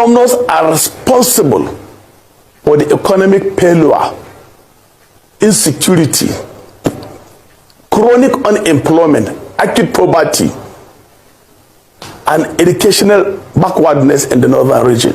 governors are responsible for the economic failure, insecurity, chronic unemployment, acute poverty, and educational backwardness in the northern region.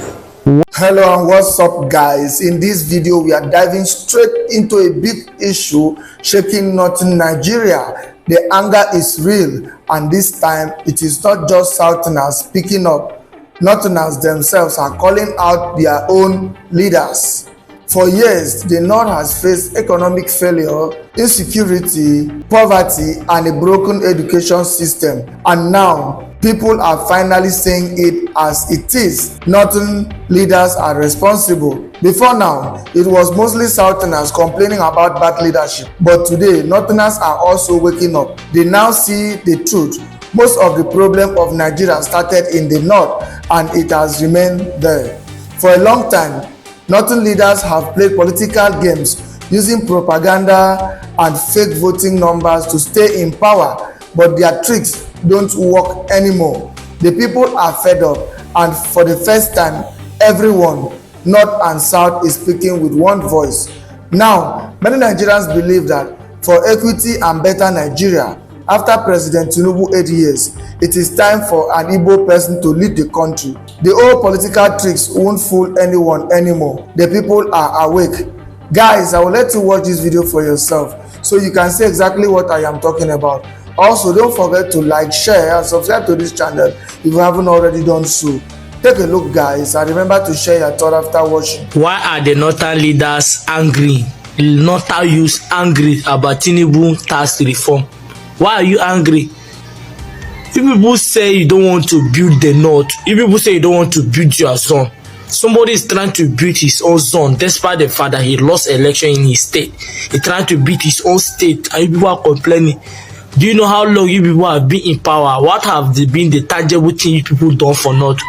Hello and what's up, guys? In this video we are diving straight into a big issue shaking northern Nigeria. The anger is real, and this time it is not just southerners speaking up. Northerners themselves are calling out their own leaders. For years, the North has faced economic failure, insecurity, poverty, and a broken education system. And now, people are finally saying it as it is. Northern leaders are responsible. Before now, it was mostly Southerners complaining about bad leadership. But today, Northerners are also waking up. They now see the truth. Most of the problem of Nigeria started in the North, and it has remained there. For a long time, Northern leaders have played political games using propaganda and fake voting numbers to stay in power, but their tricks don't work anymore. The people are fed up, and for the first time, everyone, North and South, is speaking with one voice. Now, many Nigerians believe that for equity and better Nigeria, after President Tinubu 8 years, it is time for an Igbo person to lead the country. The old political tricks won't fool anyone anymore. The people are awake. Guys, I will let you watch this video for yourself so you can see exactly what I am talking about. Also, don't forget to like, share, and subscribe to this channel if you haven't already done so. Take a look, guys, and remember to share your thought after watching. Why are the Northern leaders angry? Northern youths angry about Tinubu tax reform? Why are you angry? If people say you don't want to build the North, if people say you don't want to build your zone, somebody is trying to build his own zone despite the fact that he lost election in his state. He's trying to build his own state, and you people are complaining. Do you know how long you people have been in power? What have been the tangible thing you people done for North?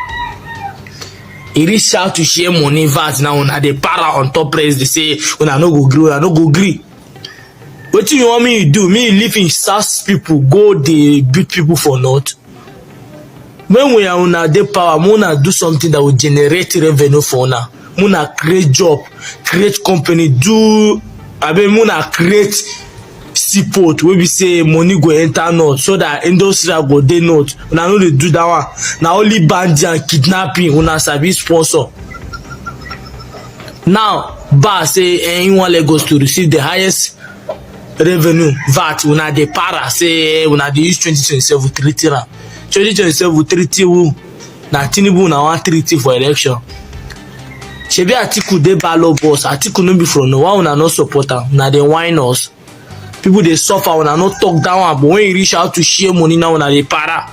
He reached out to share money VAT now on the para on top place. They say, when I no go agree, I no go agree. What do you want me to do? Me live in South people, go the big people for North. When we are on the power, we do something that will generate revenue for now. We create job, create company, we create seaport where we say money go enter North so that industry go dey North. We no dey do that one. Now only bandits and kidnapping una sabi sponsor. Now, Ba say anyone Lagos to receive the highest revenue VAT una dey para say una dey use 2027 treaty am. 2027 treaty na Tinubu na wan treaty for election. Shebi Atiku dey ballot boss. Atiku no be from no one, una no support am. Una dey whine us. People dey suffer, una no talk that one, but when you reach out to share money now, una dey para.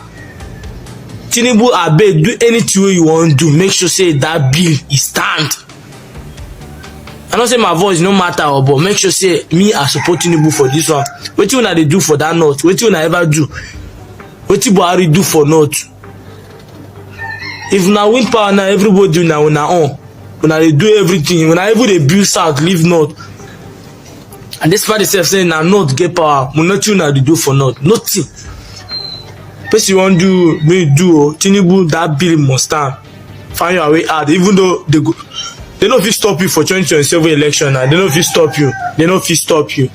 Tinubu abeg, do anything wey you wan do, make sure say that bill is stand. I don't say my voice no matter, but make sure say me I support Tinubu for this one. Wetin una dey do for that North? Wetin una ever do? Wetin Buhari do for North? If una win power now, everybody una own. Una dey do everything. Una even dey build South, leave North. And this part itself saying na North get power. Nothing una dey do for North. Nothing. Person you wan do, me do. Tinubu, that bill must stand. Find your way out. Even though they don't fit stop you for 2027 election now. They don't fit stop you. They don't fit stop you.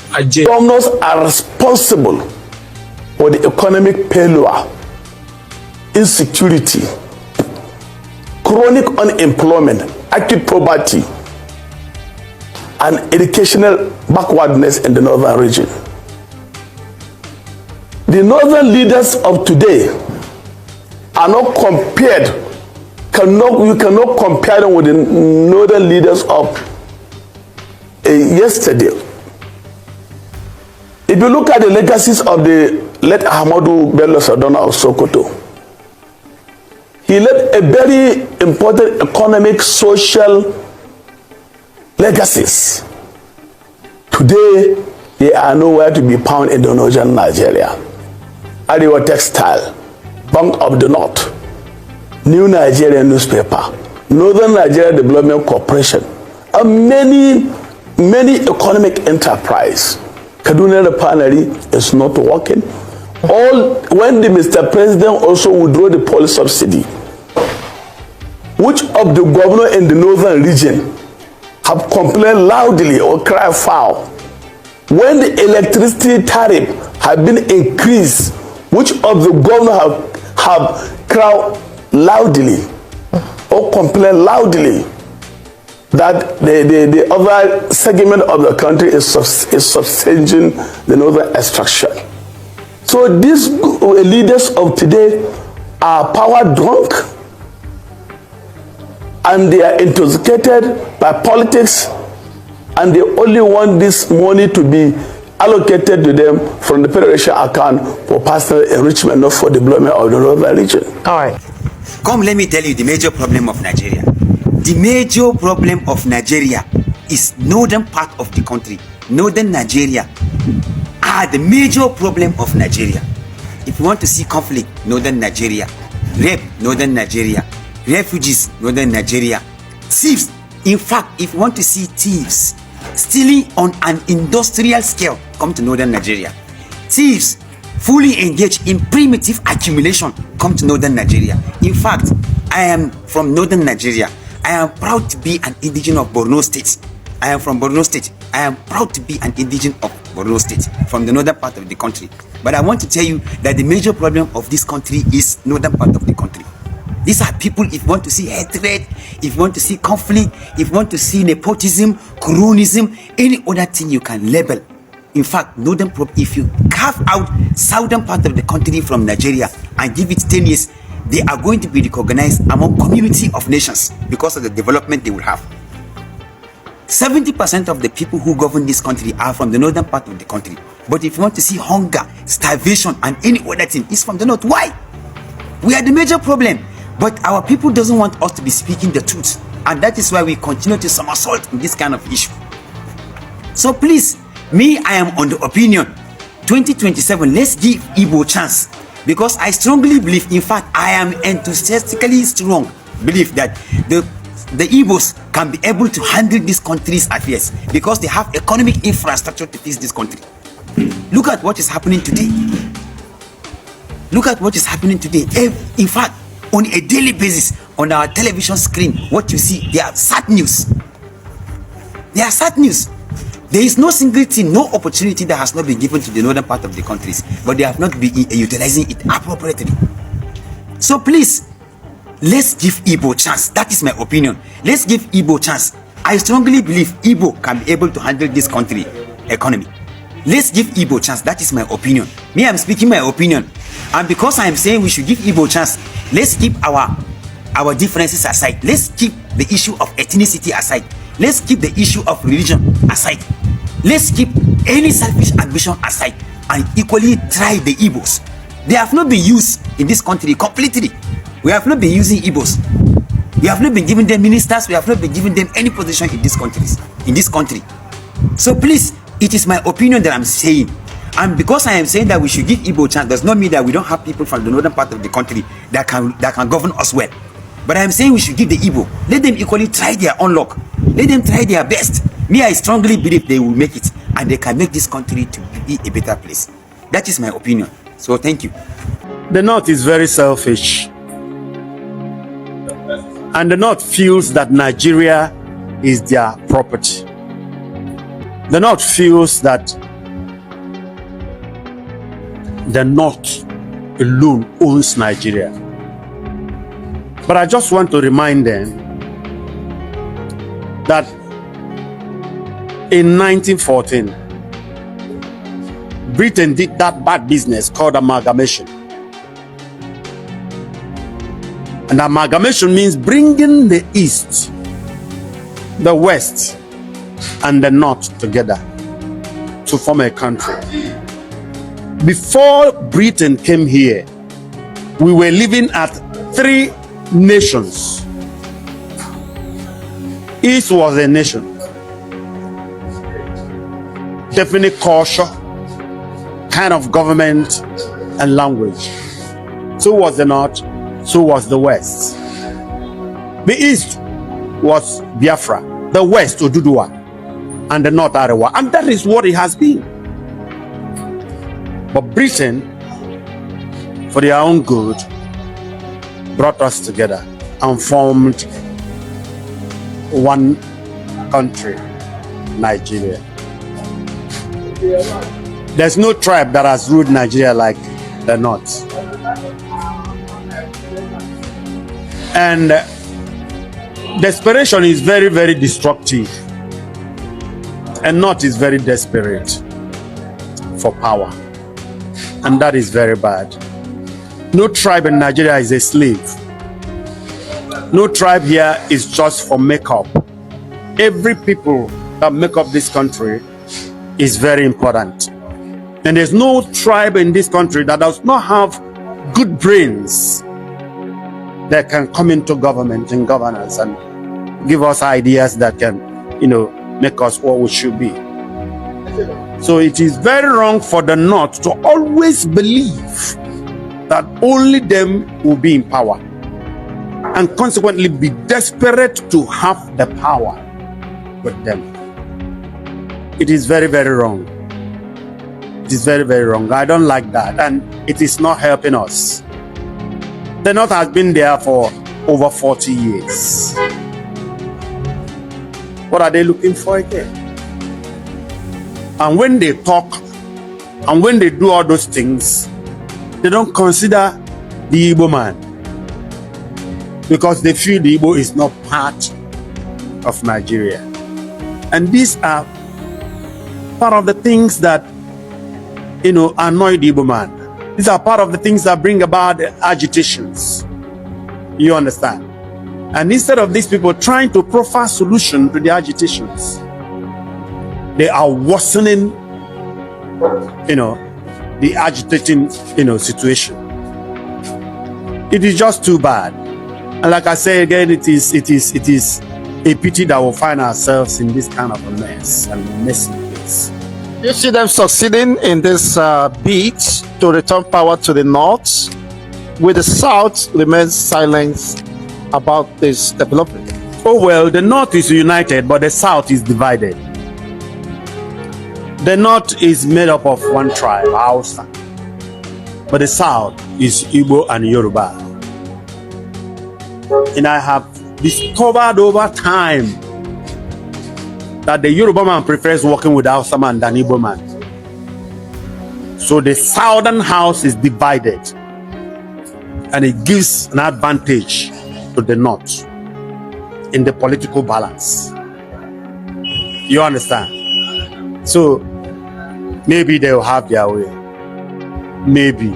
Governors are responsible for the economic failure, insecurity, chronic unemployment, acute poverty, and educational backwardness in the northern region. The northern leaders of today are not compared. You cannot compare them with the northern leaders of yesterday. If you look at the legacies of the late Ahmadu Bello Sardauna of Sokoto, he left a very important economic, social legacies. Today, they are nowhere to be found in the northern Nigeria. Arewa Textile, Bank of the North, New Nigerian Newspaper, Northern Nigeria Development Corporation, and many economic enterprise. Kaduna Refinery is not working. When the Mr. President also withdrew the police subsidy, which of the governors in the northern region have complained loudly or cried foul when the electricity tariff have been increased? Which of the governors have cried loudly or complained loudly that the other segment of the country is subsidizing the northern extraction? So these leaders of today are power drunk, and they are intoxicated by politics, and they only want this money to be allocated to them from the federation account for personal enrichment, not for development of the northern region. All right. Come, let me tell you the major problem of Nigeria. The major problem of Nigeria is northern part of the country. Northern Nigeria are the major problem of Nigeria. If you want to see conflict, northern Nigeria. Rape, northern Nigeria. Refugees, northern Nigeria. Thieves. In fact, if you want to see thieves stealing on an industrial scale, come to northern Nigeria. Thieves fully engaged in primitive accumulation, come to northern Nigeria. In fact, I am from northern Nigeria. I am proud to be an indigenous of Borno State. I am from Borno State. I am proud to be an indigenous of Borno State, from the northern part of the country. But I want to tell you that the major problem of this country is northern part of the country. These are people, if you want to see hatred, if you want to see conflict, if you want to see nepotism, cronyism, any other thing you can label. In fact, northern, if you carve out southern part of the country from Nigeria and give it 10 years, they are going to be recognized among community of nations because of the development they will have. 70% of the people who govern this country are from the northern part of the country. But if you want to see hunger, starvation, and any other thing, it's from the north. Why? We are the major problem. But our people doesn't want us to be speaking the truth. And that is why we continue to somersault in this kind of issue. So please, me, I am on the opinion, 2027, let's give Igbo a chance. Because I strongly believe, in fact, I am enthusiastically strong believe that the Igbos can be able to handle this country's affairs because they have economic infrastructure to fix this country. Look at what is happening today. Look at what is happening today. In fact, on a daily basis, on our television screen, what you see, they are sad news. They are sad news. There is no single thing, no opportunity that has not been given to the northern part of the countries, but they have not been utilizing it appropriately. So please, let's give Igbo a chance. That is my opinion. Let's give Igbo a chance. I strongly believe Igbo can be able to handle this country economy. Let's give Igbo a chance. That is my opinion. Me, I'm speaking my opinion. And because I am saying we should give Igbo a chance, let's keep our differences aside. Let's keep the issue of ethnicity aside. Let's keep the issue of religion aside. Let's keep any selfish ambition aside and equally try the Igbos. They have not been used in this country completely. We have not been using Igbos. We have not been giving them ministers. We have not been giving them any position in this country. So please, it is my opinion that I'm saying. And because I am saying that we should give Igbo a chance, does not mean that we don't have people from the northern part of the country that can govern us well. But I am saying we should give the Igbo. Let them equally try their own luck. Let them try their best. Me, I strongly believe they will make it. And they can make this country to be a better place. That is my opinion. So thank you. The North is very selfish. And the North feels that Nigeria is their property. The North feels that the North alone owns Nigeria. But I just want to remind them that in 1914, Britain did that bad business called amalgamation. And amalgamation means bringing the East, the West, and the North together to form a country. Before Britain came here, we were living at 3 nations. East was a nation. Definite culture, kind of government, and language. So was the North, so was the West. The East was Biafra, the West Oduduwa, and the North Arewa. And that is what it has been. But Britain, for their own good, brought us together. and formed one country, Nigeria. There's no tribe that has ruled Nigeria like the North. And desperation is very, very destructive. And North is very desperate for power. And that is very bad. No tribe in Nigeria is a slave. No tribe here is just for makeup. Every people that make up this country is very important. And there's no tribe in this country that does not have good brains that can come into government and governance and give us ideas that can, make us what we should be. So it is very wrong for the North to always believe that only them will be in power and consequently be desperate to have the power with them. It is very, very wrong. It is very, very wrong. I don't like that, and it is not helping us. The North has been there for over 40 years. What are they looking for again? And when they talk and when they do all those things, they don't consider the Igbo man because they feel the Igbo is not part of Nigeria. And these are part of the things that annoy the Igbo man. These are part of the things that bring about agitations. You understand? And instead of these people trying to proffer solution to the agitations, they are worsening, the agitating, situation. It is just too bad. And like I say again, it is a pity that we'll find ourselves in this kind of a mess and messy place. You see them succeeding in this bid to return power to the North, with the South remains silent about this development. Oh well, the North is united, but the South is divided. The North is made up of one tribe, Hausa, but the South is Igbo and Yoruba. And I have discovered over time that the Yoruba man prefers working with Hausa man than Igbo man. So the Southern house is divided, and it gives an advantage to the North in the political balance. You understand? So maybe they will have their way. Maybe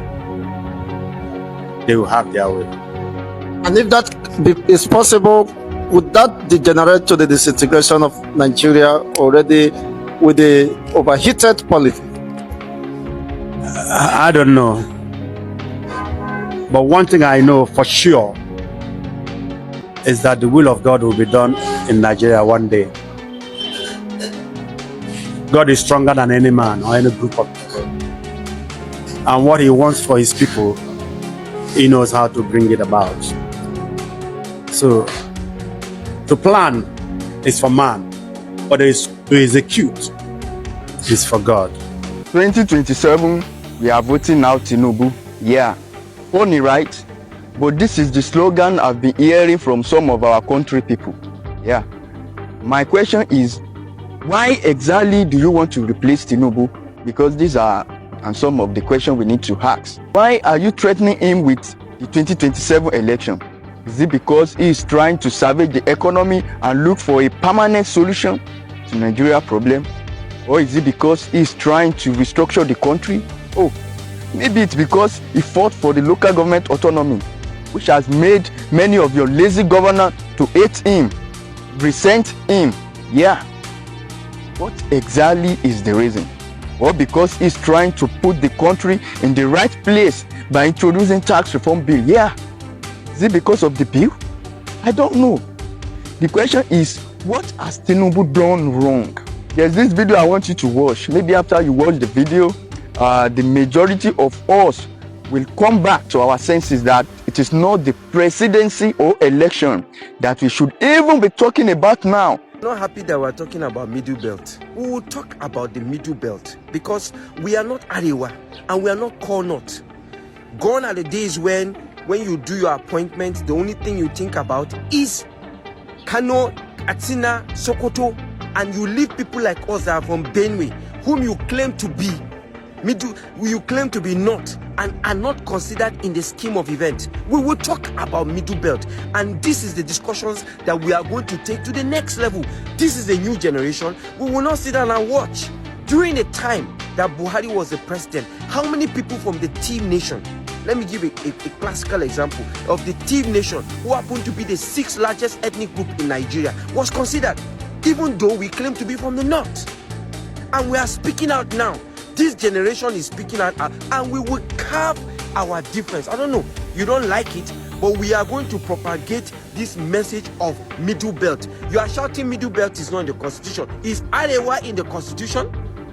they will have their way. And if that is possible, would that degenerate to the disintegration of Nigeria already with the overheated politics? I don't know. But one thing I know for sure is that the will of God will be done in Nigeria one day. God is stronger than any man or any group of people. And what he wants for his people, he knows how to bring it about. So, to plan is for man, but to execute is for God. 2027, we are voting out Tinubu. Yeah, funny, right? But this is the slogan I've been hearing from some of our country people. Yeah. My question is, why exactly do you want to replace Tinubu? Because these are some of the questions we need to ask. Why are you threatening him with the 2027 election? Is it because he is trying to salvage the economy and look for a permanent solution to Nigeria's problem? Or is it because he is trying to restructure the country? Oh, maybe it's because he fought for the local government autonomy, which has made many of your lazy governors to hate him, resent him. Yeah. What exactly is the reason? Or because he's trying to put the country in the right place by introducing tax reform bill? Yeah. Is it because of the bill? I don't know. The question is, what has Tinubu done wrong? There's this video I want you to watch. Maybe after you watch the video, the majority of us will come back to our senses that it is not the presidency or election that we should even be talking about now. I'm not happy that we're talking about middle belt. We will talk about the middle belt because we are not Arewa and we are not Core North. Gone are the days when when you do your appointment, the only thing you think about is Kano, Katsina, Sokoto, and you leave people like us that are from Benue, whom you claim to be you claim to be not, and are not considered in the scheme of events. We will talk about Middle Belt, and this is the discussions that we are going to take to the next level. This is a new generation. We will not sit down and watch. During the time that Buhari was the president, how many people from the Team Nation, let me give a classical example of the Team Nation, who happened to be the 6th largest ethnic group in Nigeria, was considered, even though we claim to be from the north. And we are speaking out now. This generation is speaking out, and we will carve our difference. I don't know, you don't like it, but we are going to propagate this message of Middle Belt. You are shouting Middle Belt is not in the constitution. Is Arewa in the constitution?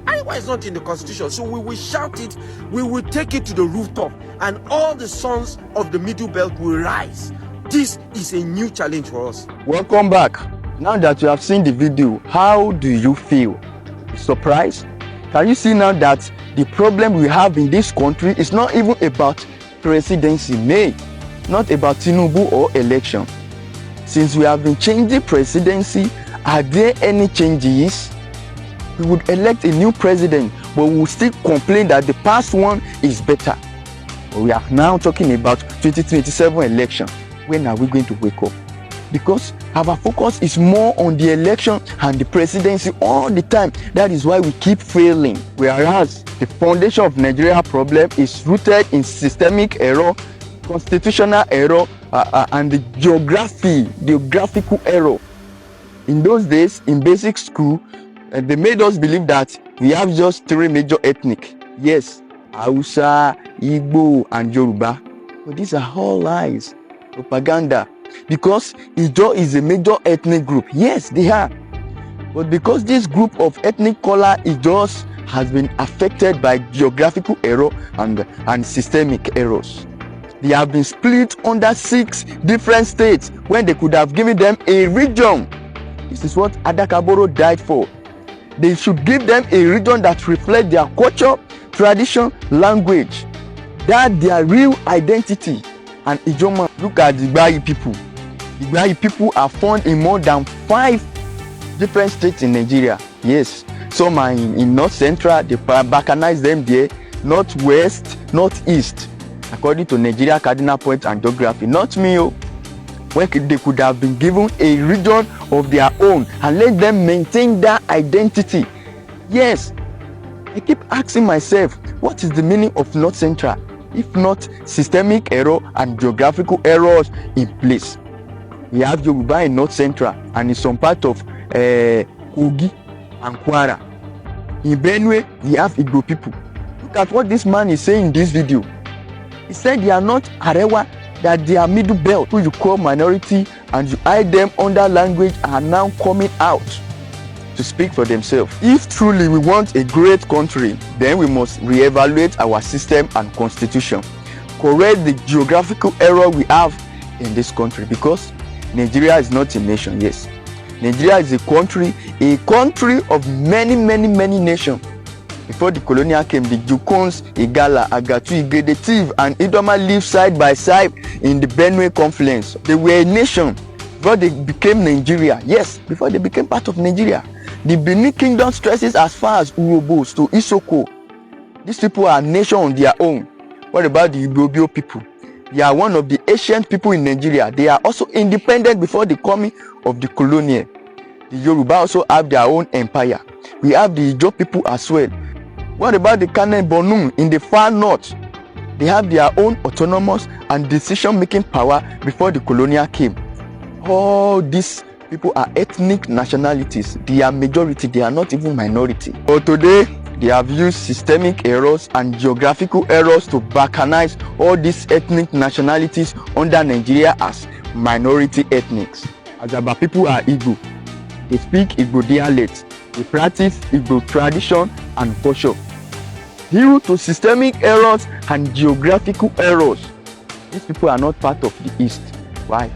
Arewa is not in the constitution. So we will shout it, we will take it to the rooftop, and all the sons of the Middle Belt will rise. This is a new challenge for us. Welcome back. Now that you have seen the video, how do you feel? Surprised? Can you see now that the problem we have in this country is not even about presidency, not about Tinubu or election? Since we have been changing presidency, are there any changes? We would elect a new president, but we will still complain that the past one is better. But we are now talking about 2027 election. When are we going to wake up? Because our focus is more on the election and the presidency all the time. That is why we keep failing. Whereas the foundation of Nigeria problem is rooted in systemic error, constitutional error, and the geographical error. In those days, in basic school, they made us believe that we have just 3 major ethnic. Yes, Hausa, Igbo, and Yoruba. But these are all lies, propaganda. Because Ijaw is a major ethnic group. Yes, they are. But because this group of ethnic color Ijaws has been affected by geographical error and systemic errors, they have been split under 6 different states when they could have given them a region. This is what Adakaboro died for. They should give them a region that reflects their culture, tradition, language, that their real identity. And Ijoma, look at the Igbo people. The Igbo people are found in more than 5 different states in Nigeria. Yes, some are in North Central, they balkanize them there, Northwest, Northeast, according to Nigeria Cardinal Point and Geography. Not me, where they could have been given a region of their own and let them maintain their identity. Yes, I keep asking myself, what is the meaning of North Central, if not systemic error and geographical errors in place? We have Yoruba in North Central and in some part of Kogi and Kwara. In Benue, we have Igbo people. Look at what this man is saying in this video. He said they are not Arewa, that they are Middle Belt, who you call minority and you hide them under language, are now coming out to speak for themselves. If truly we want a great country, then we must reevaluate our system and constitution, correct the geographical error we have in this country, because Nigeria is not a nation. Yes, Nigeria is a country of many nations. Before the colonial came, the Jukons, Igala, Agatu, Igede, Tiv, and Idoma lived side by side in the Benue confluence. They were a nation before they became Nigeria. Yes, before they became part of Nigeria. The Benin Kingdom stretches as far as Urobos to Isoko. These people are a nation on their own. What about the Igbo people? They are one of the ancient people in Nigeria. They are also independent before the coming of the colonial. The Yoruba also have their own empire. We have the Ijaw people as well. What about the Kanen Bonum in the far north? They have their own autonomous and decision-making power before the colonial came. All these people are ethnic nationalities. They are majority, they are not even minority. But today, they have used systemic errors and geographical errors to balkanize all these ethnic nationalities under Nigeria as minority ethnics. Ajaba people are Igbo. They speak Igbo dialect. They practice Igbo tradition and culture. Due to systemic errors and geographical errors, these people are not part of the East. Why?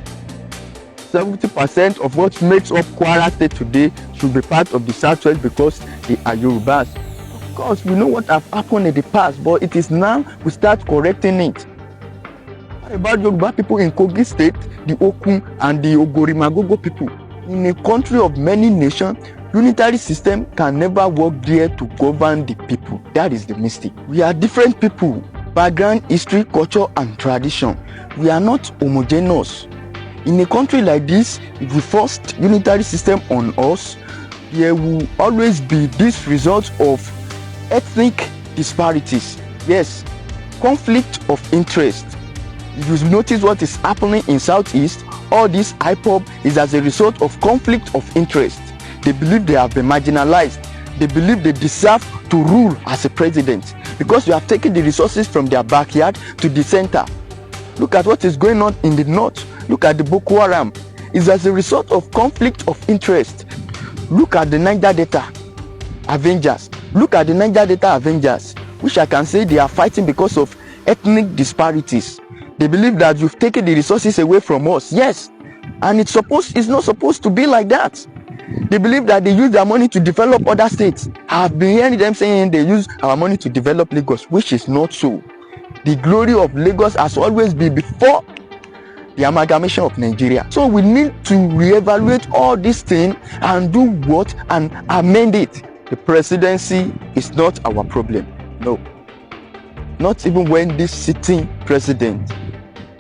70% of what makes up Kwara State today should be part of the Southwest because they are Yorubas. Of course, we know what have happened in the past, but it is now we start correcting it. What about Yoruba people in Kogi State, the Okun and the Ogorimagogo people? In a country of many nations, unitary system can never work there to govern the people. That is the mistake. We are different people, background, history, culture, and tradition. We are not homogeneous. In a country like this, if we forced unitary system on us, there will always be this result of ethnic disparities. Yes, conflict of interest. If you notice what is happening in Southeast, all this IPOB is as a result of conflict of interest. They believe they have been marginalized. They believe they deserve to rule as a president because you have taken the resources from their backyard to the center. Look at what is going on in the north. Look at the Boko Haram. It's as a result of conflict of interest. Look at the Naija Delta Avengers. Look at the Naija Delta Avengers, which I can say they are fighting because of ethnic disparities. They believe that you've taken the resources away from us. Yes, and it's not supposed to be like that. They believe that they use their money to develop other states. I've been hearing them saying they use our money to develop Lagos, which is not so. The glory of Lagos has always been before the amalgamation of Nigeria. So we need to reevaluate all these things and do what and amend it. The presidency is not our problem. No. Not even when this sitting president,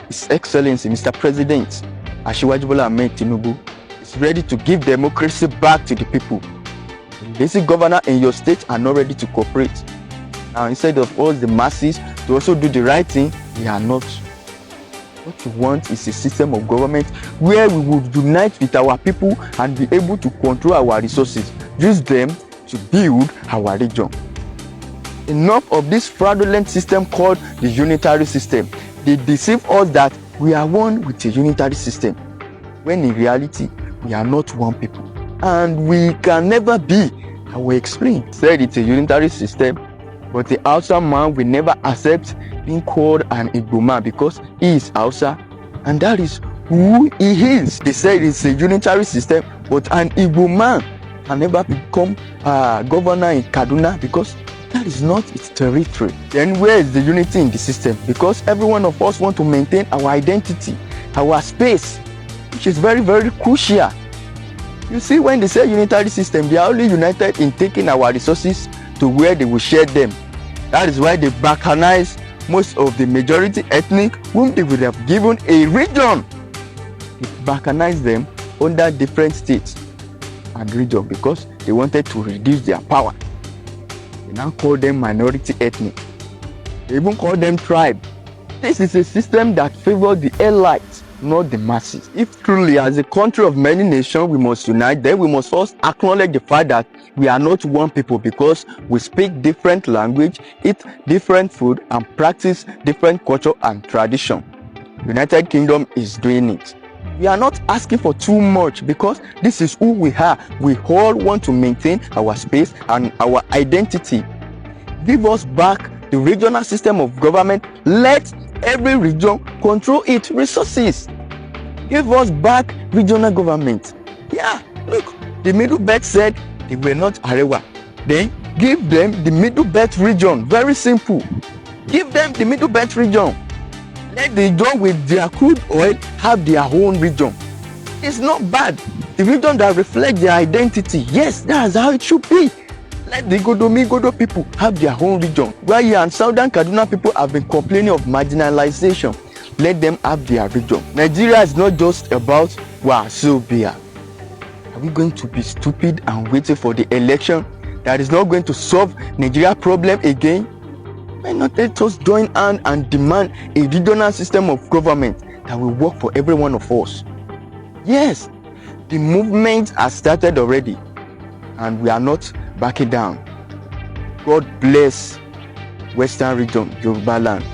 His Excellency Mr. President Asiwaju Bola Ahmed Tinubu, is ready to give democracy back to the people. The basic governor in your state are not ready to cooperate. Now, instead of all the masses to also do the right thing, we are not. What we want is a system of government where we would unite with our people and be able to control our resources, use them to build our region. Enough of this fraudulent system called the unitary system. They deceive us that we are one with a unitary system, when in reality, we are not one people. And we can never be. I will explain. Said it's a unitary system, but the Hausa man will never accept being called an Igbo man because he is Hausa, and that is who he is. They said it's a unitary system, but an Igbo man can never become governor in Kaduna because that is not its territory. Then where is the unity in the system? Because every one of us want to maintain our identity, our space, which is very, very crucial. You see, when they say unitary system, they are only united in taking our resources to where they will share them. That is why they balkanize most of the majority ethnic whom they would have given a region. They balkanize them under different states and regions because they wanted to reduce their power. They now call them minority ethnic. They even call them tribe. This is a system that favors the elites, not the masses. If truly as a country of many nations we must unite, then we must first acknowledge the fact that we are not one people because we speak different language, eat different food, and practice different culture and tradition. United Kingdom is doing it. We are not asking for too much because this is who we are. We all want to maintain our space and our identity. Give us back the regional system of government. Let every region control its resources. Give us back regional government. Yeah, look, the Middle Belt said they were not Arewa. Then give them the Middle Belt region. Very simple. Give them the Middle Belt region. Let the region with their crude oil have their own region. It's not bad. The region that reflects their identity. Yes, that's how it should be. Let the Godo people have their own region. Where you and Southern Kaduna people have been complaining of marginalization. Let them have their region. Nigeria is not just about Wazobia. Are we going to be stupid and waiting for the election that is not going to solve Nigeria's problem again? Why not let us join hands and demand a regional system of government that will work for every one of us? Yes, the movement has started already and we are not backing down. God bless Western region, Yoruba land.